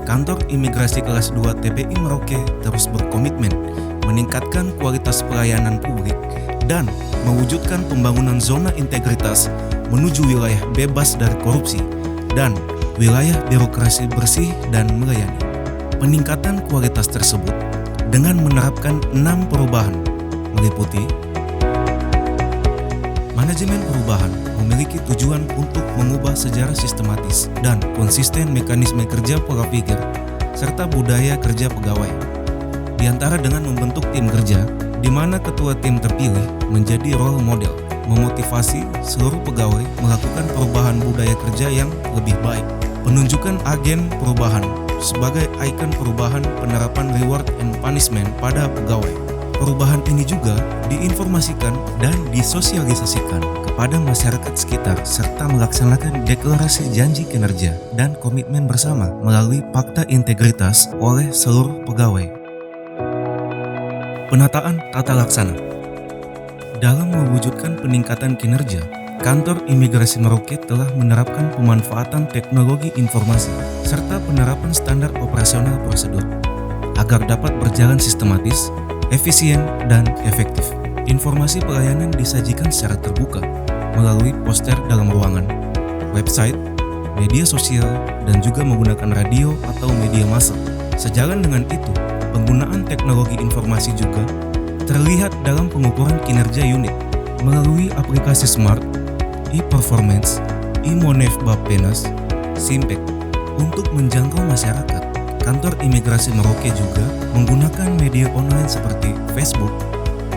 Kantor Imigrasi Kelas 2 TPI Merauke terus berkomitmen meningkatkan kualitas pelayanan publik dan mewujudkan pembangunan zona integritas menuju wilayah bebas dari korupsi dan wilayah birokrasi bersih dan melayani. Peningkatan kualitas tersebut dengan menerapkan 6 perubahan meliputi manajemen perubahan memiliki tujuan untuk mengubah sejarah sistematis dan konsisten mekanisme kerja pola pikir serta budaya kerja pegawai. Di antara dengan membentuk tim kerja di mana ketua tim terpilih menjadi role model, memotivasi seluruh pegawai melakukan perubahan budaya kerja yang lebih baik. Penunjukan agen perubahan sebagai ikon perubahan penerapan reward and punishment pada pegawai. Perubahan ini juga diinformasikan dan disosialisasikan kepada masyarakat sekitar serta melaksanakan deklarasi janji kinerja dan komitmen bersama melalui fakta integritas oleh seluruh pegawai. Penataan tata laksana. Dalam mewujudkan peningkatan kinerja, Kantor Imigrasi Merauke telah menerapkan pemanfaatan teknologi informasi serta penerapan standar operasional prosedur agar dapat berjalan sistematis, efisien, dan efektif. Informasi pelayanan disajikan secara terbuka melalui poster dalam ruangan, website, media sosial, dan juga menggunakan radio atau media massa. Sejalan dengan itu, penggunaan teknologi informasi juga terlihat dalam pengukuran kinerja unit melalui aplikasi Smart, e-Performance, e-Monef Bappenas, Simpek. Untuk menjangkau masyarakat, Kantor Imigrasi Merauke juga menggunakan media online seperti Facebook,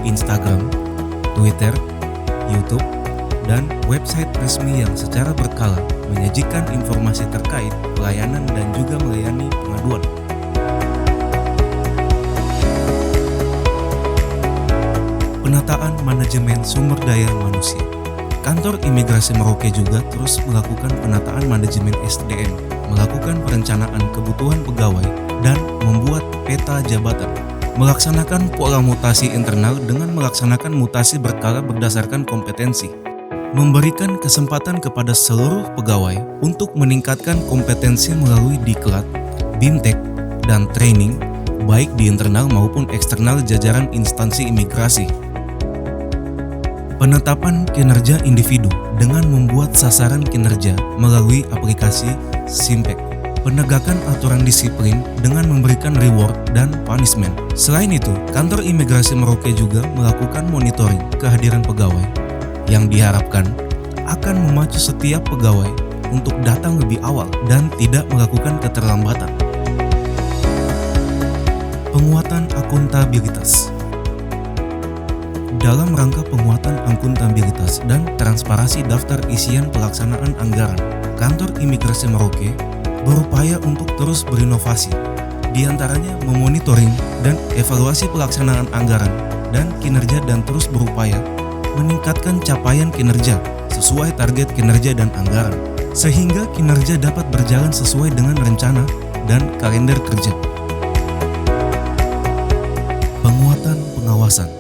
Instagram, Twitter, YouTube, dan website resmi yang secara berkala menyajikan informasi terkait pelayanan dan juga melayani pengaduan. Penataan manajemen sumber daya manusia. Kantor Imigrasi Merauke juga terus melakukan penataan manajemen SDM, melakukan perencanaan kebutuhan pegawai, dan membuat peta jabatan. Melaksanakan pola mutasi internal dengan melaksanakan mutasi berkala berdasarkan kompetensi. Memberikan kesempatan kepada seluruh pegawai untuk meningkatkan kompetensi melalui diklat, bimtek, dan training, baik di internal maupun eksternal jajaran instansi imigrasi. Penetapan kinerja individu dengan membuat sasaran kinerja melalui aplikasi Simpek. Penegakan aturan disiplin dengan memberikan reward dan punishment. Selain itu, Kantor Imigrasi Merauke juga melakukan monitoring kehadiran pegawai yang diharapkan akan memacu setiap pegawai untuk datang lebih awal dan tidak melakukan keterlambatan. Penguatan akuntabilitas. Dalam rangka penguatan akuntabilitas dan transparansi daftar isian pelaksanaan anggaran, Kantor Imigrasi Merauke berupaya untuk terus berinovasi, di antaranya memonitoring dan evaluasi pelaksanaan anggaran dan kinerja dan terus berupaya meningkatkan capaian kinerja sesuai target kinerja dan anggaran, sehingga kinerja dapat berjalan sesuai dengan rencana dan kalender kerja. Penguatan pengawasan.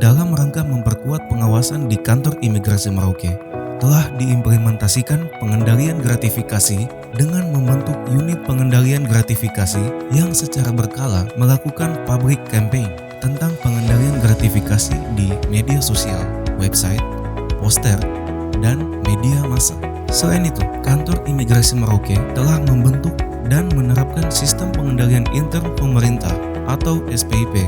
Dalam rangka memperkuat pengawasan di Kantor Imigrasi Merauke, telah diimplementasikan pengendalian gratifikasi dengan membentuk unit pengendalian gratifikasi yang secara berkala melakukan public campaign tentang pengendalian gratifikasi di media sosial, website, poster, dan media massa. Selain itu, Kantor Imigrasi Merauke telah membentuk dan menerapkan sistem pengendalian intern pemerintah atau SPIP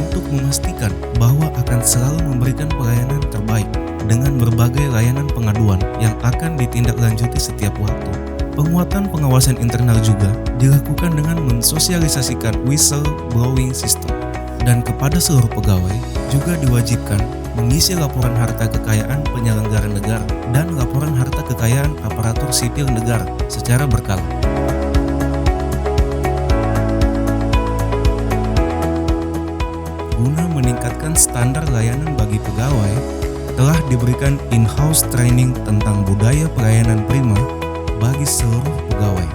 untuk memastikan bahwa akan selalu memberikan pelayanan terbaik dengan berbagai layanan pengaduan yang akan ditindaklanjuti setiap waktu. Penguatan pengawasan internal juga dilakukan dengan mensosialisasikan whistleblowing system, dan kepada seluruh pegawai juga diwajibkan mengisi laporan harta kekayaan penyelenggara negara dan laporan harta kekayaan aparatur sipil negara secara berkala. Guna meningkatkan standar layanan bagi pegawai, telah diberikan in-house training tentang budaya pelayanan prima bagi seluruh pegawai.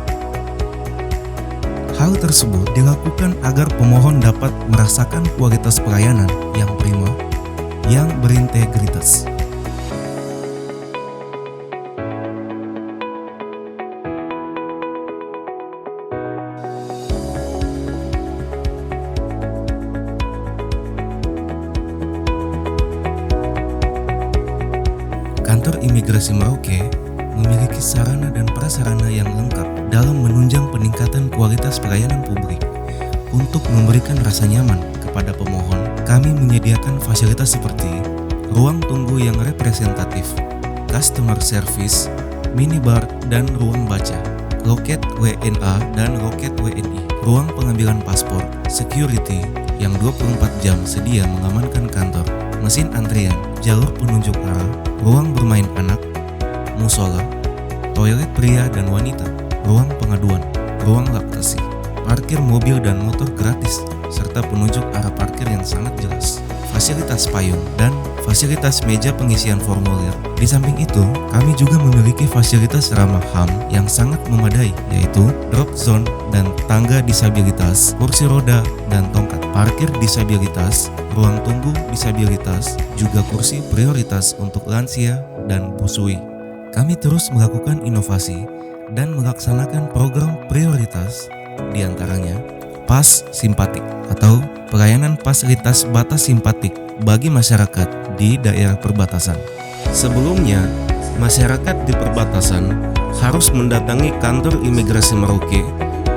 Hal tersebut dilakukan agar pemohon dapat merasakan kualitas pelayanan yang prima, yang berintegritas. Imigrasi Merauke memiliki sarana dan prasarana yang lengkap dalam menunjang peningkatan kualitas pelayanan publik. Untuk memberikan rasa nyaman kepada pemohon, kami menyediakan fasilitas seperti ruang tunggu yang representatif, customer service, minibar dan ruang baca, loket WNA dan loket WNI, ruang pengambilan paspor, security yang 24 jam sedia mengamankan kantor, mesin antrian, jalur penunjuk arah, ruang bermain anak, musola, toilet pria dan wanita, ruang pengaduan, ruang laktasi, parkir mobil dan motor gratis, serta penunjuk arah parkir yang sangat jelas, fasilitas payung, dan fasilitas meja pengisian formulir. Di samping itu, kami juga memiliki fasilitas ramah HAM yang sangat memadai, yaitu drop zone dan tangga disabilitas, kursi roda dan tongkat, parkir disabilitas, ruang tunggu disabilitas, juga kursi prioritas untuk lansia dan busui. Kami terus melakukan inovasi dan melaksanakan program prioritas, di antaranya Pas Simpatik atau pelayanan fasilitas batas simpatik bagi masyarakat di daerah perbatasan. Sebelumnya, masyarakat di perbatasan harus mendatangi kantor imigrasi Merauke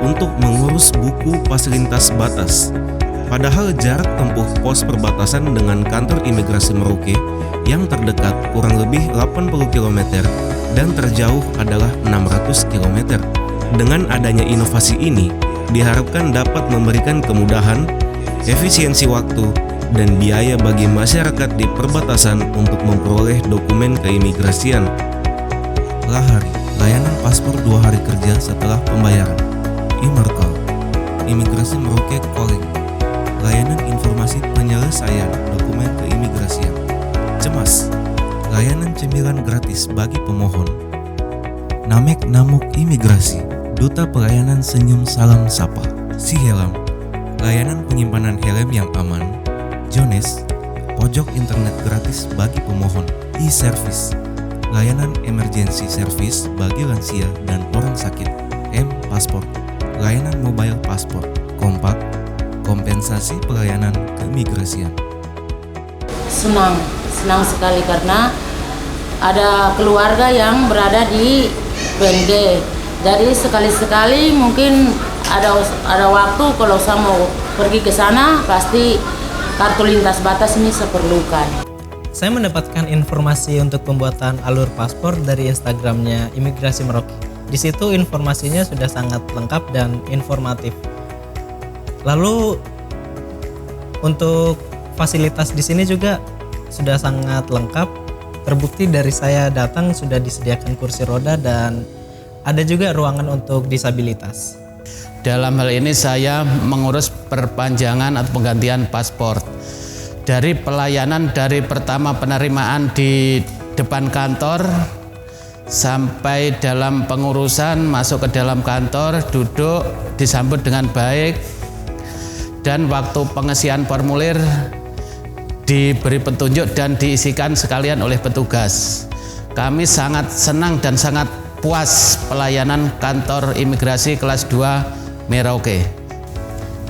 untuk mengurus buku pas lintas batas. Padahal jarak tempuh pos perbatasan dengan kantor imigrasi Merauke yang terdekat kurang lebih 80 km dan terjauh adalah 600 km. Dengan adanya inovasi ini, diharapkan dapat memberikan kemudahan, efisiensi waktu, dan biaya bagi masyarakat di perbatasan untuk memperoleh dokumen keimigrasian. Lahari, layanan paspor 2 hari kerja setelah pembayaran. Imercall, Imigrasi Merauke Calling, layanan informasi penyelesaian dokumen keimigrasian. Cemas, layanan cemilan gratis bagi pemohon. Namek Namuk Imigrasi, Duta Pelayanan Senyum Salam Sapa. Si Helm, layanan penyimpanan helm yang aman. Jones, pojok internet gratis bagi pemohon. E-Service, layanan emergency service bagi lansia dan orang sakit. M-Pasport, layanan mobile paspor. Kompak, kompensasi pelayanan keimigrasian. Senang sekali karena ada keluarga yang berada di PNG. Jadi sekali-sekali mungkin ada waktu kalau saya mau pergi ke sana pasti kartu lintas batas ini saya perlukan. Saya mendapatkan informasi untuk pembuatan alur paspor dari Instagramnya Imigrasi Merauke. Di situ informasinya sudah sangat lengkap dan informatif. Lalu untuk fasilitas di sini juga sudah sangat lengkap. Terbukti dari saya datang sudah disediakan kursi roda dan ada juga ruangan untuk disabilitas. Dalam hal ini saya mengurus perpanjangan atau penggantian paspor. Dari pelayanan dari pertama penerimaan di depan kantor sampai dalam pengurusan masuk ke dalam kantor, duduk, disambut dengan baik, dan waktu pengisian formulir diberi petunjuk dan diisikan sekalian oleh petugas. Kami sangat senang dan sangat puas pelayanan kantor imigrasi kelas 2 Merauke.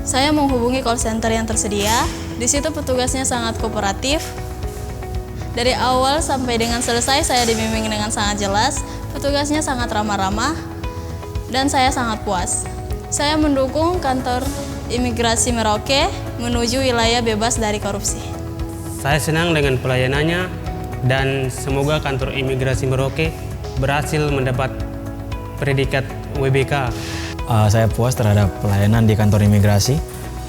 Saya menghubungi call center yang tersedia. Di situ petugasnya sangat kooperatif. Dari awal sampai dengan selesai saya dibimbing dengan sangat jelas. Petugasnya sangat ramah-ramah dan saya sangat puas. Saya mendukung kantor imigrasi Merauke menuju wilayah bebas dari korupsi. Saya senang dengan pelayanannya dan semoga kantor imigrasi Merauke berhasil mendapat predikat WBK. Saya puas terhadap pelayanan di kantor imigrasi.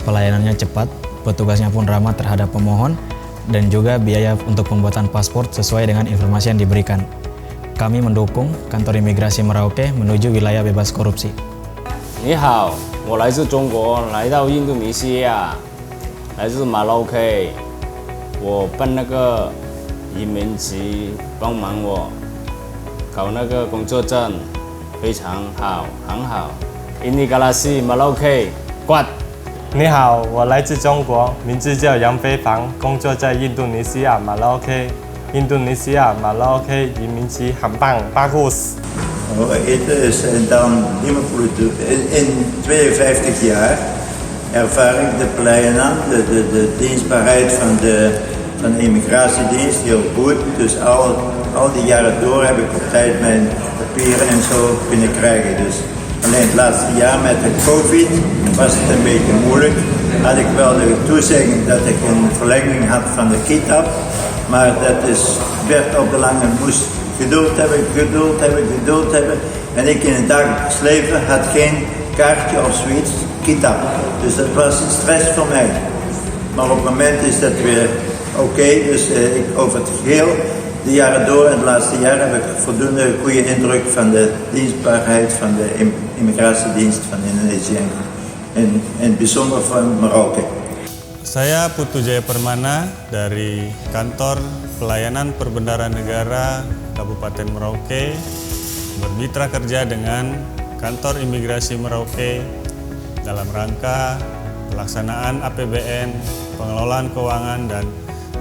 Pelayanannya cepat, petugasnya pun ramah terhadap pemohon, dan juga biaya untuk pembuatan paspor sesuai dengan informasi yang diberikan. Kami mendukung kantor imigrasi Merauke menuju wilayah bebas korupsi. 你好，我来自中国，来到印度尼西亚，来自马洛 K。我办那个移民局帮忙我考那个工作证，非常好，很好。Imigrasi Merauke kuat。你好，我来自中国，名字叫杨飞凡，工作在印度尼西亚马洛 K。印度尼西亚马洛 K 移民局很棒，bagus。 Het is dan 52 jaar ervaring de pelayanan, de dienstbaarheid van de immigratiedienst heel goed. Dus alle al die jaren door heb ik op tijd mijn papieren en zo kunnen krijgen. Dus alleen het laatste jaar met de COVID was het een beetje moeilijk. Had ik wel de toezegging dat ik een verlenging had van de kitab, maar dat werd op de lange moest geduld hebben. En ik in het dagelijks leven had geen kaartje of zoiets, kitab. Dus dat was een stress voor mij. Maar op het moment is dat weer oké. Dus ik over het geheel, de jaren door en de laatste jaren heb ik voldoende goede indruk van de dienstbaarheid van de immigratiedienst van Indonesië en in het bijzonder van Merauke. Saya Putu Jaya Permana dari Kantor Pelayanan Perbendaharaan Negara Kabupaten Merauke bermitra kerja dengan Kantor Imigrasi Merauke dalam rangka pelaksanaan APBN, pengelolaan keuangan dan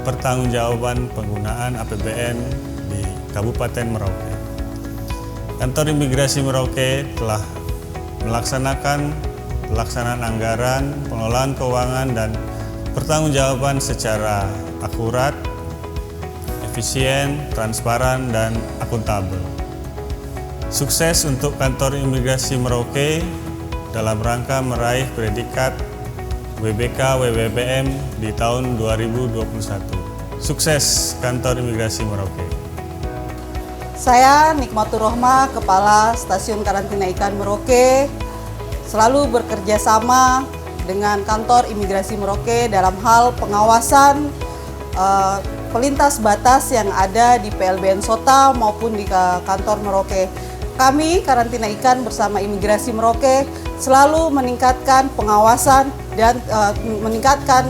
pertanggungjawaban penggunaan APBN di Kabupaten Merauke. Kantor Imigrasi Merauke telah melaksanakan pelaksanaan anggaran, pengelolaan keuangan dan pertanggungjawaban secara akurat, efisien, transparan, dan akuntabel. Sukses untuk Kantor Imigrasi Merauke dalam rangka meraih predikat WBK WBBM di tahun 2021. Sukses Kantor Imigrasi Merauke. Saya Nikmatur Rohma, Kepala Stasiun Karantina Ikan Merauke, selalu bekerja sama dengan Kantor Imigrasi Merauke dalam hal pengawasan pelintas batas yang ada di PLBN Sota maupun di kantor Merauke. Kami Karantina Ikan bersama Imigrasi Merauke selalu meningkatkan pengawasan dan meningkatkan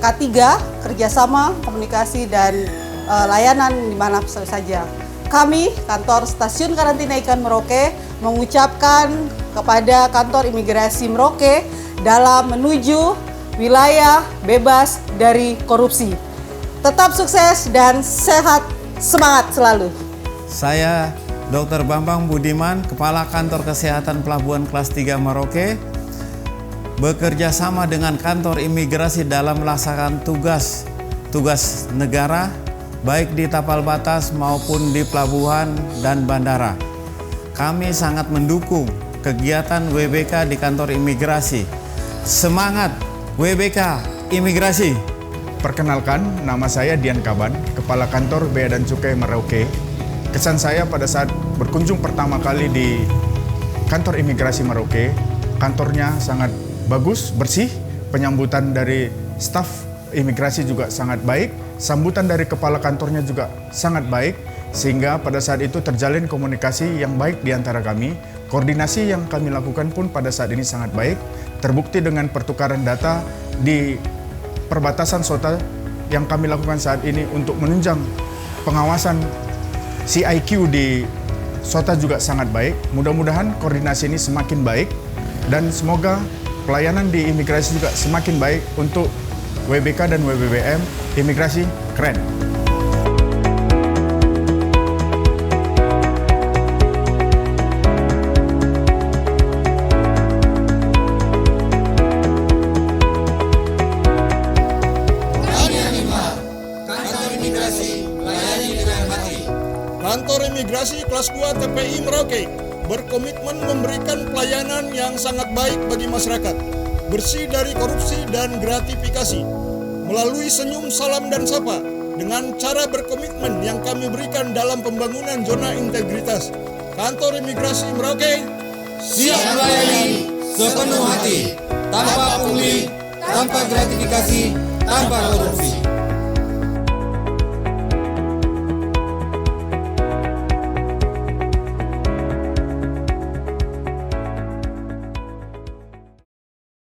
K3, kerjasama, komunikasi, dan layanan di mana saja. Kami, Kantor Stasiun Karantina Ikan Merauke, mengucapkan kepada Kantor Imigrasi Merauke dalam menuju wilayah bebas dari korupsi. Tetap sukses dan sehat, semangat selalu. Saya Dr. Bambang Budiman, Kepala Kantor Kesehatan Pelabuhan Kelas 3 Merauke, bekerja sama dengan Kantor Imigrasi dalam melaksanakan tugas negara, baik di tapal batas maupun di pelabuhan dan bandara. Kami sangat mendukung kegiatan WBK di Kantor Imigrasi. Semangat WBK Imigrasi! Perkenalkan, nama saya Dian Kaban, Kepala Kantor Bea dan Cukai Merauke. Kesan saya pada saat berkunjung pertama kali di Kantor Imigrasi Merauke, kantornya sangat bagus, bersih, penyambutan dari staf imigrasi juga sangat baik, sambutan dari kepala kantornya juga sangat baik, sehingga pada saat itu terjalin komunikasi yang baik di antara kami. Koordinasi yang kami lakukan pun pada saat ini sangat baik, terbukti dengan pertukaran data di perbatasan Sota yang kami lakukan saat ini untuk menunjang pengawasan CIQ di Sota juga sangat baik. Mudah-mudahan koordinasi ini semakin baik dan semoga pelayanan di imigrasi juga semakin baik untuk WBK dan WBBM. Imigrasi keren. Kantor Imigrasi Kelas 2 TPI Merauke berkomitmen memberikan pelayanan yang sangat baik bagi masyarakat, bersih dari korupsi dan gratifikasi. Melalui senyum, salam, dan sapa, dengan cara berkomitmen yang kami berikan dalam pembangunan zona integritas, Kantor Imigrasi Merauke siap melayani sepenuh hati, tanpa pungli, tanpa gratifikasi, tanpa korupsi.